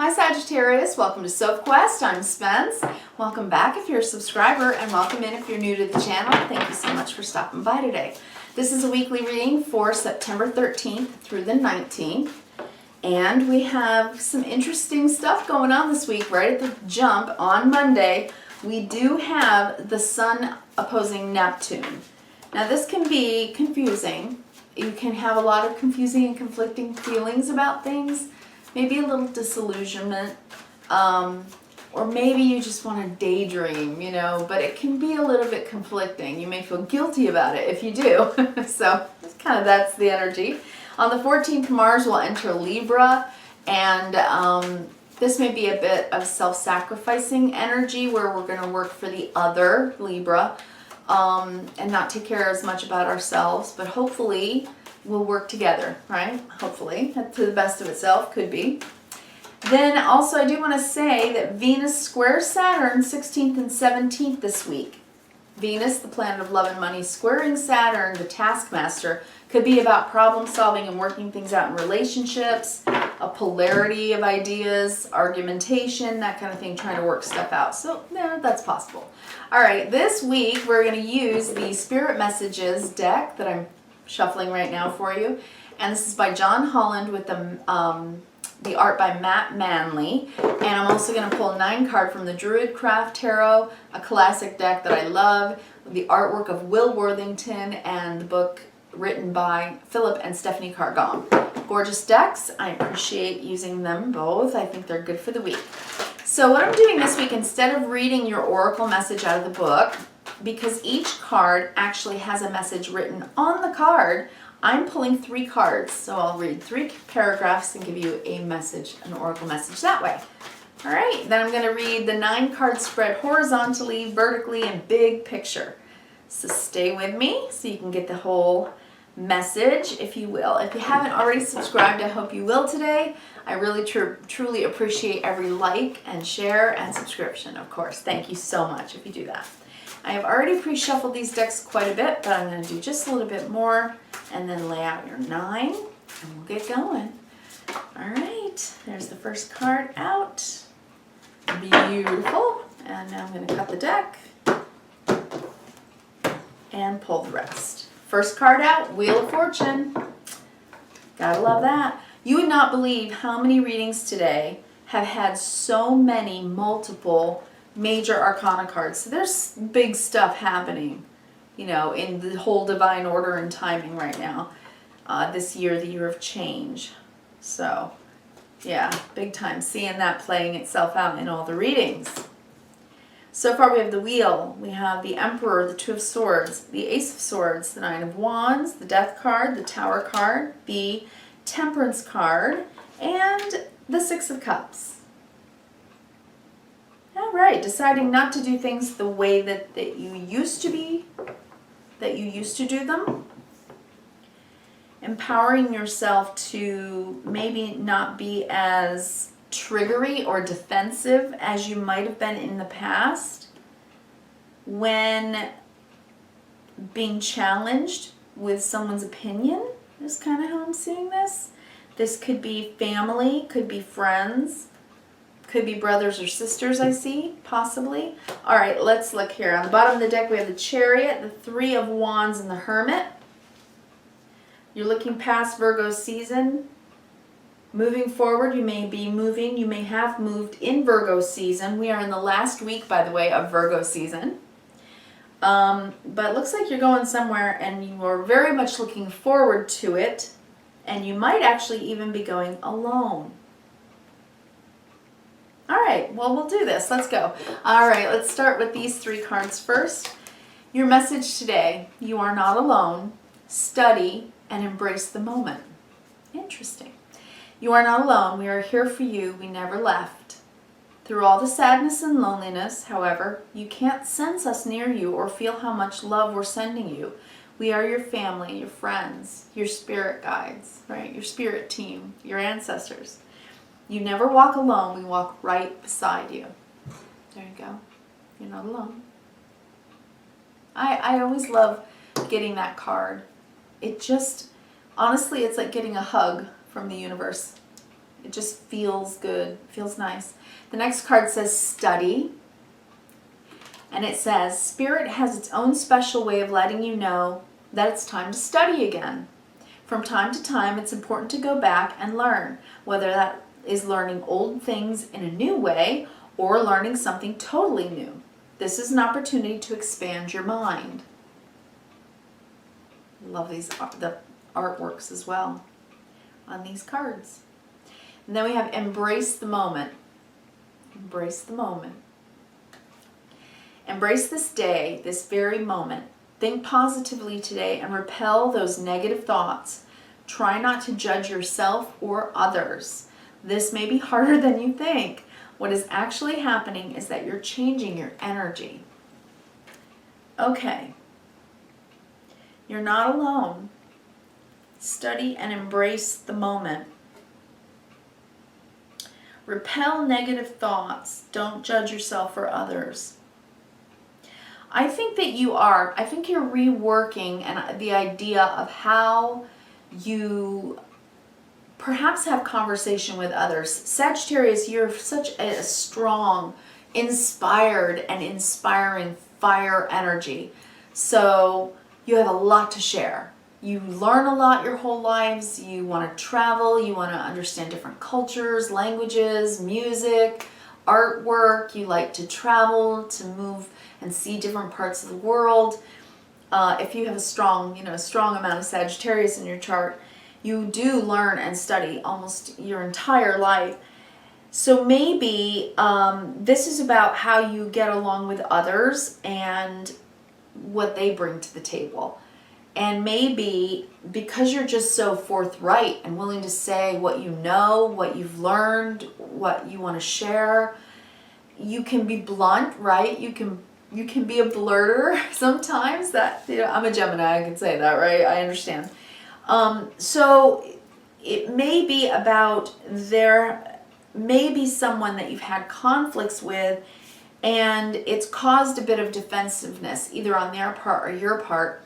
Hi Sagittarius, welcome to Sophquest. I'm Spence. Welcome back if you're a subscriber, and welcome in if you're new to the channel. Thank you so much for stopping by today. This is a weekly reading for September 13th through the 19th. And we have some interesting stuff going on this week. Right at the jump on Monday, we do have the Sun opposing Neptune. Now this can be confusing. You can have a lot of confusing and conflicting feelings about things. Maybe a little disillusionment, or maybe you just want to daydream, you know, but it can be a little bit conflicting. You may feel guilty about it if you do. So that's the energy. On the 14th, Mars will enter Libra, and this may be a bit of self-sacrificing energy where we're going to work for the other Libra and not take care as much about ourselves, but hopefully we'll work together, right? Hopefully, to the best of itself, could be. Then also I do want to say that Venus squares Saturn 16th and 17th this week. Venus, the planet of love and money, squaring Saturn, the taskmaster, could be about problem solving and working things out in relationships, a polarity of ideas, argumentation, that kind of thing, trying to work stuff out. So yeah, that's possible. All right, this week we're going to use the Spirit Messages deck that I'm shuffling right now for you, and this is by John Holland with the art by Matt Manley. And I'm also going to pull a 9 card from the Druid Craft Tarot, a classic deck that I love, the artwork of Will Worthington, and the book written by Philip and Stephanie Cargom. Gorgeous decks. I appreciate using them both. I think they're good for the week. So what I'm doing this week, instead of reading your oracle message out of the book, because each card actually has a message written on the card, I'm pulling 3 cards. So I'll read 3 paragraphs and give you a message, an oracle message that way. All right, then I'm going to read the 9 cards spread horizontally, vertically, and big picture. So stay with me so you can get the whole message, if you will. If you haven't already subscribed, I hope you will today. I really truly appreciate every like and share and subscription, of course. Thank you so much if you do that. I have already pre-shuffled these decks quite a bit, but I'm going to do just a little bit more and then lay out your 9 and we'll get going. All right, there's the first card out. Beautiful. And now I'm going to cut the deck and pull the rest. First card out, Wheel of Fortune. Gotta love that. You would not believe how many readings today have had so many multiple major arcana cards. So there's big stuff happening, you know, in the whole divine order and timing right now. This year, the year of change. So yeah, big time seeing that playing itself out in all the readings. So far we have the Wheel, we have the Emperor, the 2 of Swords, the Ace of Swords, the 9 of Wands, the Death card, the Tower card, the Temperance card, and the 6 of Cups. All right, deciding not to do things the way that you used to do them. Empowering yourself to maybe not be as triggery or defensive as you might have been in the past when being challenged with someone's opinion is kind of how I'm seeing this. This could be family, could be friends, could be brothers or sisters, I see, possibly. All right, let's look here. On the bottom of the deck, we have the Chariot, the 3 of Wands, and the Hermit. You're looking past Virgo season. Moving forward, you may be moving, you may have moved in Virgo season. We are in the last week, by the way, of Virgo season. But it looks like you're going somewhere and you are very much looking forward to it. And you might actually even be going alone. All right, well, we'll do this. Let's go. All right, let's start with these 3 cards first. Your message today: you are not alone. Study and embrace the moment. Interesting. You are not alone. We are here for you. We never left. Through all the sadness and loneliness, however, you can't sense us near you or feel how much love we're sending you. We are your family, your friends, your spirit guides, right? Your spirit team, your ancestors. You never walk alone. We walk right beside you. There you go. You're not alone. I always love getting that card. It just, honestly, it's like getting a hug from the universe. It just feels good, feels nice. The next card says study. And it says, Spirit has its own special way of letting you know that it's time to study again. From time to time, it's important to go back and learn, whether that is learning old things in a new way or learning something totally new. This is an opportunity to expand your mind. Love these the artworks as well on these cards. And then we have embrace the moment. Embrace the moment. Embrace this day, this very moment. Think positively today and repel those negative thoughts. Try not to judge yourself or others. This may be harder than you think. What is actually happening is that you're changing your energy. Okay. You're not alone. Study and embrace the moment. Repel negative thoughts. Don't judge yourself or others. I think that you are. I think you're reworking the idea of how you perhaps have conversation with others. Sagittarius, you're such a strong, inspired, and inspiring fire energy. So you have a lot to share. You learn a lot your whole lives. You want to travel. You want to understand different cultures, languages, music, artwork. You like to travel, to move and see different parts of the world. If you have a strong amount of Sagittarius in your chart, you do learn and study almost your entire life. So maybe this is about how you get along with others and what they bring to the table. And maybe because you're just so forthright and willing to say what you know, what you've learned, what you want to share, you can be blunt, right? You can be a blurter sometimes. That, I'm a Gemini, I can say that, right? I understand. So it may be about there may be someone that you've had conflicts with, and it's caused a bit of defensiveness, either on their part or your part,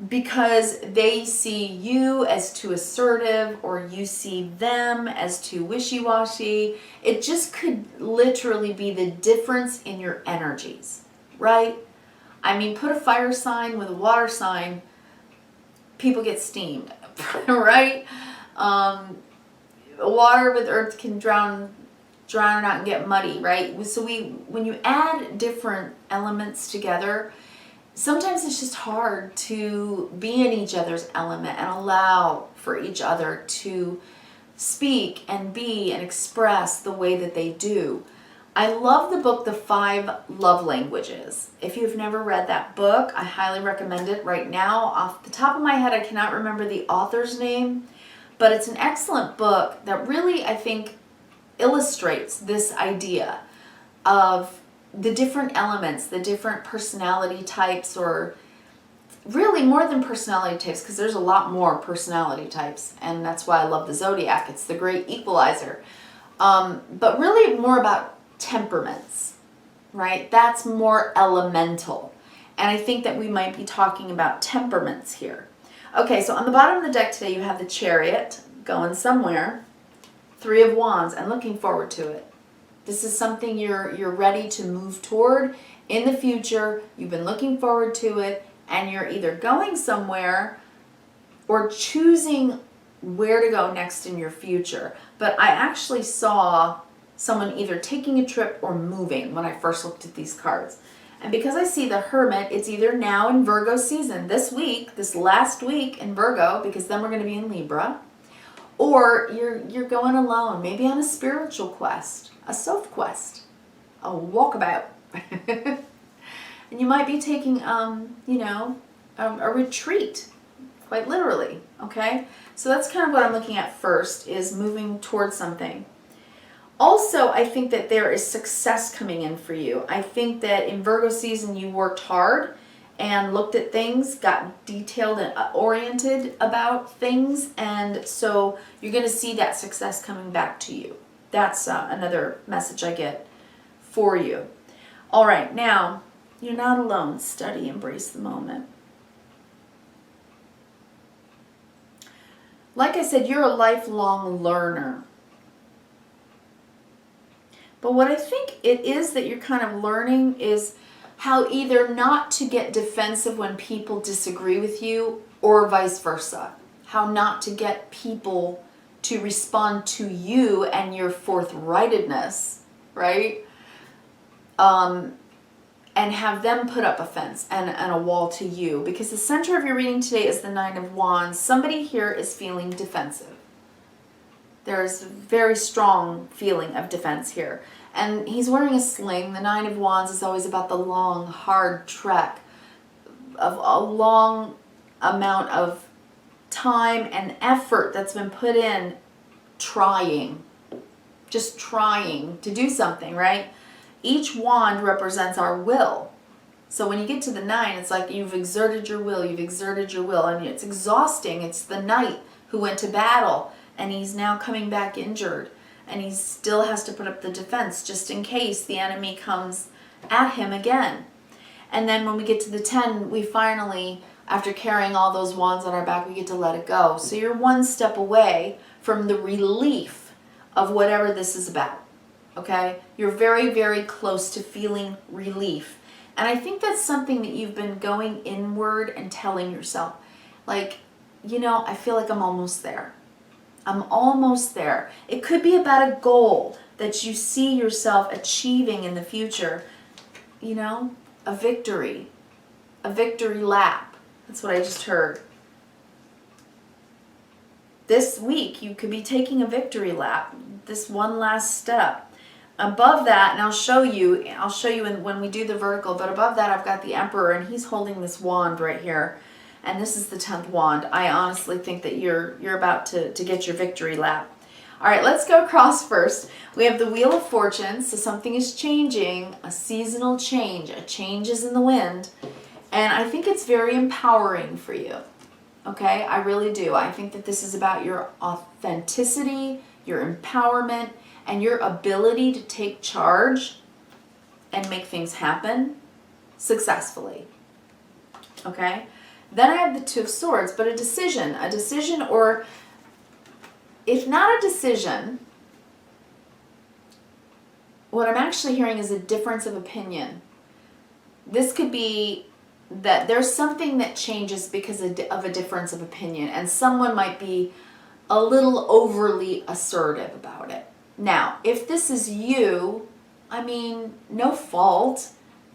because they see you as too assertive or you see them as too wishy-washy. It just could literally be the difference in your energies, right? I mean, put a fire sign with a water sign, people get steamed, right? Water with earth can drown it out and get muddy, right? So when you add different elements together, sometimes it's just hard to be in each other's element and allow for each other to speak and be and express the way that they do. I love the book, The 5 Love Languages. If you've never read that book, I highly recommend it right now. Off the top of my head, I cannot remember the author's name, but it's an excellent book that really, I think, illustrates this idea of the different elements, the different personality types, or really more than personality types, because there's a lot more personality types, and that's why I love the zodiac. It's the great equalizer. But really more about temperaments, right? That's more elemental. And I think that we might be talking about temperaments here. Okay, so on the bottom of the deck today, you have the Chariot going somewhere, 3 of Wands, and looking forward to it. This is something you're ready to move toward in the future. You've been looking forward to it, and you're either going somewhere or choosing where to go next in your future. But I actually saw someone either taking a trip or moving when I first looked at these cards. And because I see the Hermit, it's either now in Virgo season, this week, this last week in Virgo, because then we're going to be in Libra, or you're going alone, maybe on a spiritual quest, a Sophquest, a walkabout. And you might be taking, a retreat, quite literally, okay? So that's kind of what I'm looking at first, is moving towards something. Also, I think that there is success coming in for you. I think that in Virgo season, you worked hard and looked at things, got detailed and oriented about things, and so you're going to see that success coming back to you. That's another message I get for you. All right, now, you're not alone. Study, embrace the moment. Like I said, you're a lifelong learner. But what I think it is that you're kind of learning is how either not to get defensive when people disagree with you or vice versa. How not to get people to respond to you and your forthrightedness, right? And have them put up a fence and a wall to you. Because the center of your reading today is the Nine of Wands. Somebody here is feeling defensive. There's a very strong feeling of defense here. And he's wearing a sling. The Nine of Wands is always about the long, hard trek of a long amount of time and effort that's been put in trying. Just trying to do something, right? Each wand represents our will. So when you get to the 9, it's like you've exerted your will, and it's exhausting. It's the knight who went to battle, and he's now coming back injured, and he still has to put up the defense just in case the enemy comes at him again. And then when we get to the 10, we finally, after carrying all those wands on our back, we get to let it go. So you're one step away from the relief of whatever this is about, okay? You're very, very close to feeling relief. And I think that's something that you've been going inward and telling yourself. Like, you know, I feel like I'm almost there. I'm almost there. It could be about a goal that you see yourself achieving in the future. You know, a victory lap. That's what I just heard. This week, you could be taking a victory lap. This one last step. Above that, and I'll show you when we do the vertical, but above that I've got the Emperor, and he's holding this wand right here. And this is the 10th wand. I honestly think that you're about to get your victory lap. All right, let's go across first. We have the Wheel of Fortune, so something is changing, a seasonal change. A change is in the wind. And I think it's very empowering for you. Okay, I really do. I think that this is about your authenticity, your empowerment, and your ability to take charge and make things happen successfully. Okay? Then I have the Two of Swords, but a decision, or if not a decision, what I'm actually hearing is a difference of opinion. This could be that there's something that changes because of a difference of opinion, and someone might be a little overly assertive about it. Now, if this is you, I mean, no fault.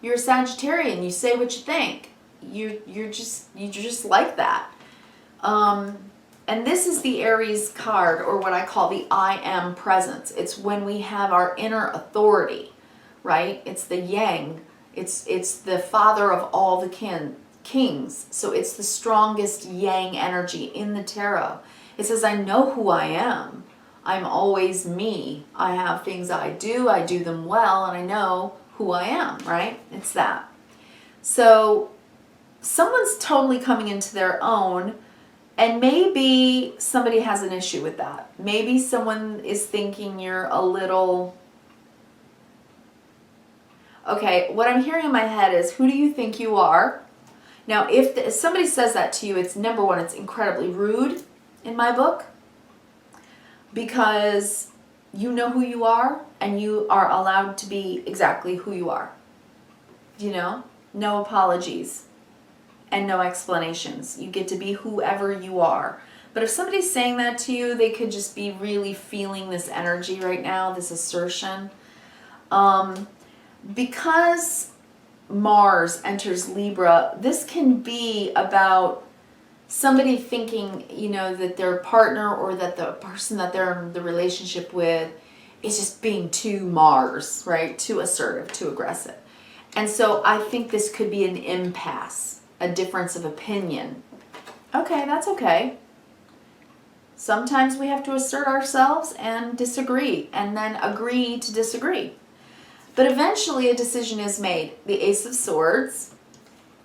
You're a Sagittarian. You say what you think. You're just like that. And this is the Aries card, or what I call the I am presence. It's when we have our inner authority, right? It's the yang. It's the father of all the kings. So it's the strongest yang energy in the tarot. It says, I know who I am. I'm always me. I have things I do them well, and I know who I am, right? It's that. So someone's totally coming into their own, and maybe somebody has an issue with that. Maybe someone is thinking you're a little... Okay, what I'm hearing in my head is, who do you think you are? Now, if somebody says that to you, it's number one, it's incredibly rude in my book, because you know who you are, and you are allowed to be exactly who you are. You know? No apologies and no explanations. You get to be whoever you are. But if somebody's saying that to you, they could just be really feeling this energy right now, this assertion. Because Mars enters Libra, this can be about somebody thinking, you know, that their partner or that the person that they're in the relationship with is just being too Mars, right? Too assertive, too aggressive. And so I think this could be an impasse, a difference of opinion. Okay, that's okay. Sometimes we have to assert ourselves and disagree, and then agree to disagree. But eventually a decision is made. The Ace of Swords,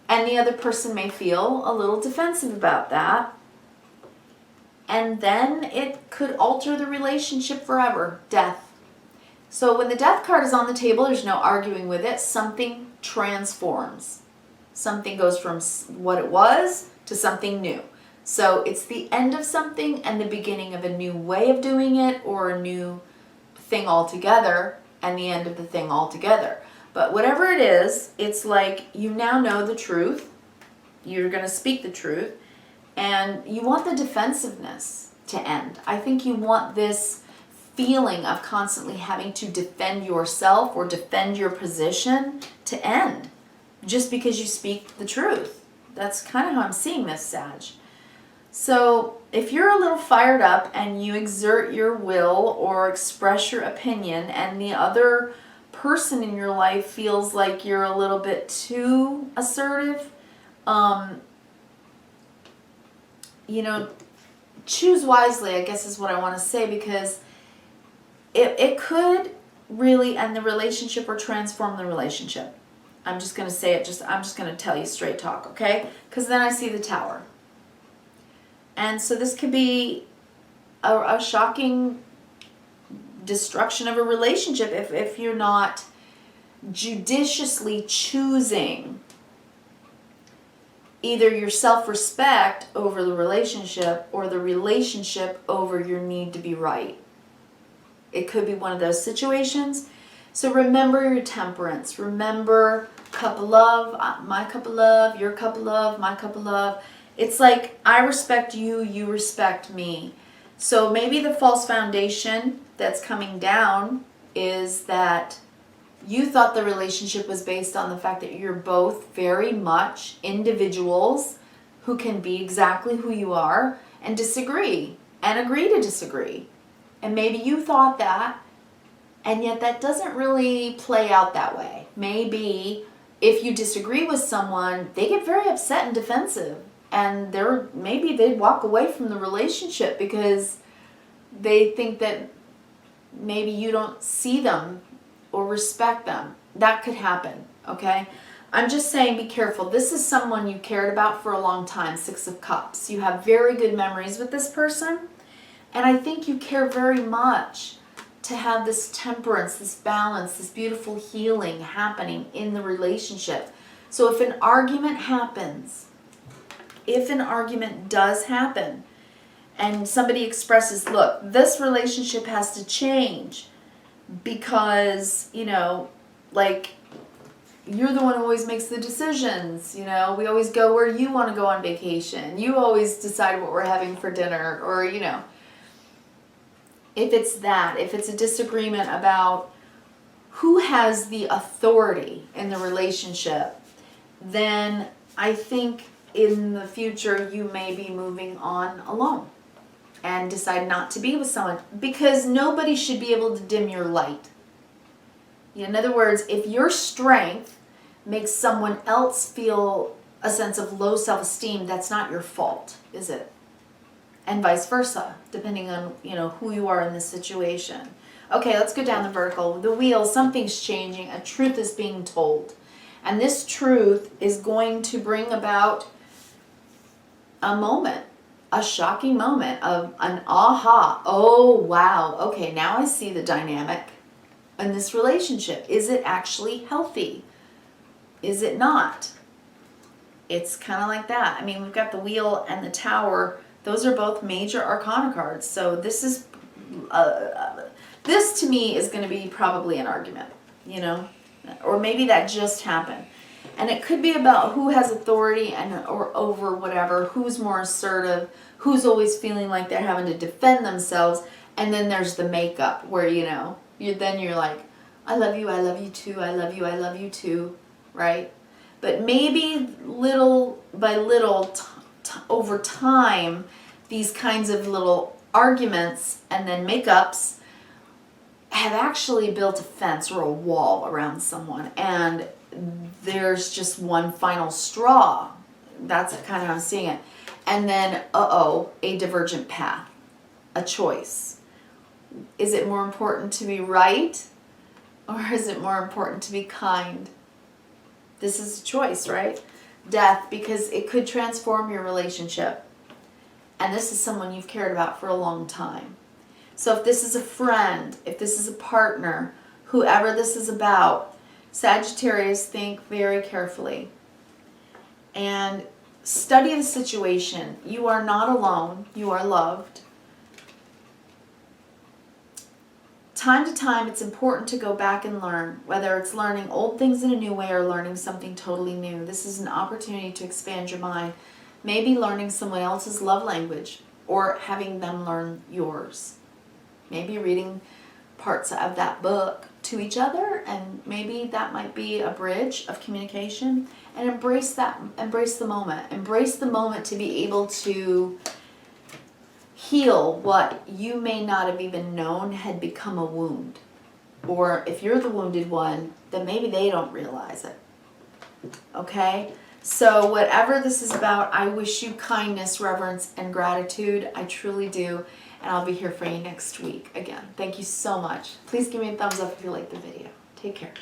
and the other person may feel a little defensive about that. And then it could alter the relationship forever. Death. So when the Death card is on the table, there's no arguing with it. Something transforms. Something goes from what it was to something new. So it's the end of something and the beginning of a new way of doing it, or a new thing altogether. and the end of the thing altogether. But whatever it is, it's like you now know the truth. You're going to speak the truth. And you want the defensiveness to end. I think you want this feeling of constantly having to defend yourself or defend your position to end just because you speak the truth. That's kind of how I'm seeing this, Sag. So if you're a little fired up and you exert your will or express your opinion and the other person in your life feels like you're a little bit too assertive, you know, choose wisely, I guess is what I want to say, because it could really end the relationship or transform the relationship. I'm just going to say it, I'm just going to tell you straight talk, okay? Because then I see the Tower. And so this could be a shocking destruction of a relationship if you're not judiciously choosing either your self-respect over the relationship or the relationship over your need to be right. It could be one of those situations. So remember your temperance. Remember cup of love, my cup of love, your cup of love, my cup of love. It's like I respect you, you respect me. So maybe the false foundation that's coming down is that you thought the relationship was based on the fact that you're both very much individuals who can be exactly who you are and disagree and agree to disagree. And maybe you thought that, and yet that doesn't really play out that way. Maybe if you disagree with someone, they get very upset and defensive. And maybe they'd walk away from the relationship because they think that maybe you don't see them or respect them. That could happen, okay? I'm just saying be careful. This is someone you cared about for a long time, Six of Cups. You have very good memories with this person. And I think you care very much to have this temperance, this balance, this beautiful healing happening in the relationship. So if an argument happens, if an argument does happen, and somebody expresses, look, this relationship has to change because, you know, like, you're the one who always makes the decisions, you know, we always go where you want to go on vacation, you always decide what we're having for dinner, or, you know, if it's that, if it's a disagreement about who has the authority in the relationship, then I think in the future you may be moving on alone and decide not to be with someone, because nobody should be able to dim your light. In other words, if your strength makes someone else feel a sense of low self-esteem, that's not your fault, is it? And vice versa, depending on, you know, who you are in this situation. Okay, let's go down the vertical. The wheel, something's changing, a truth is being told. And this truth is going to bring about a moment, a shocking moment of an aha. Oh, wow. Okay, now I see the dynamic in this relationship. Is it actually healthy? Is it not? It's kind of like that. I mean, we've got the wheel and the Tower. Those are both major arcana cards. So this is, this to me is going to be probably an argument, you know, or maybe that just happened. And it could be about who has authority or over whatever, who's more assertive, who's always feeling like they're having to defend themselves. And then there's the makeup where, you know, you're like, I love you too, I love you too, right? But maybe little by little, over time, these kinds of little arguments and then makeups have actually built a fence or a wall around someone, and there's just one final straw. That's kind of how I'm seeing it. And then, a divergent path, a choice. Is it more important to be right, or is it more important to be kind? This is a choice, right? Death, because it could transform your relationship. And this is someone you've cared about for a long time. So if this is a friend, if this is a partner, whoever this is about, Sagittarius, think very carefully. And study the situation. You are not alone. You are loved. time to time, it's important to go back and learn, whether it's learning old things in a new way or learning something totally new. This is an opportunity to expand your mind. Maybe learning someone else's love language or having them learn yours. Maybe reading parts of that book to each other, and maybe that might be a bridge of communication. And embrace that, embrace the moment. Embrace the moment to be able to heal what you may not have even known had become a wound. Or if you're the wounded one, then maybe they don't realize it. Okay? So whatever this is about, I wish you kindness, reverence, and gratitude. I truly do. And I'll be here for you next week again. Thank you so much. Please give me a thumbs up if you liked the video. Take care.